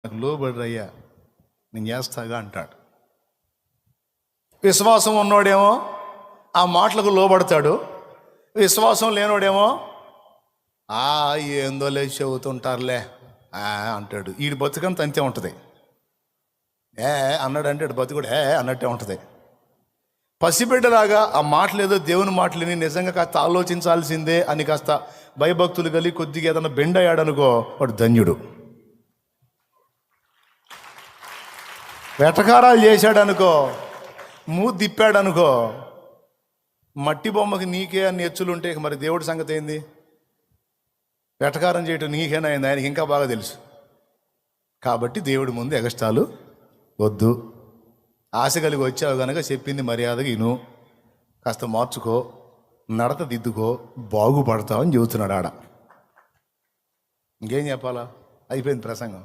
నాకు లోబడ్రయ్యా, నేను చేస్తాగా అంటాడు. విశ్వాసం ఉన్నోడేమో ఆ మాటలకు లోబడతాడు, విశ్వాసం లేనోడేమో ఏందో లేచి చెబుతుంటారులే అంటాడు. వీడి బతుకంత అంతే ఉంటుంది. అన్నాడంటే బతుకుడు అన్నట్టే ఉంటుంది. పసిబిడ్డలాగా ఆ మాటలు ఏదో దేవుని మాటలని నిజంగా కాస్త ఆలోచించాల్సిందే అని కాస్త భయభక్తులు కలిగి కొద్దిగా ఏదైనా బెండ్ అయ్యాడనుకో వాడు ధన్యుడు. వెటకారాలు చేశాడనుకో, తిప్పాడనుకో, మట్టి బొమ్మకి నీకే అన్ని ఎచ్చులుంటే మరి దేవుడి సంగతి ఏంది? వెటకారం చేయటం నీకేనైంది, ఆయనకి ఇంకా బాగా తెలుసు. కాబట్టి దేవుడి ముందు ఎగస్టాలు వద్దు. ఆశ కలిగి వచ్చావు కనుక చెప్పింది మర్యాదగా ఇను, కాస్త మార్చుకో, నడత దిద్దుకో, బాగుపడతావని చెబుతున్నాడు ఆడ. ఇంకేం చెప్పాలా? అయిపోయింది ప్రసంగం.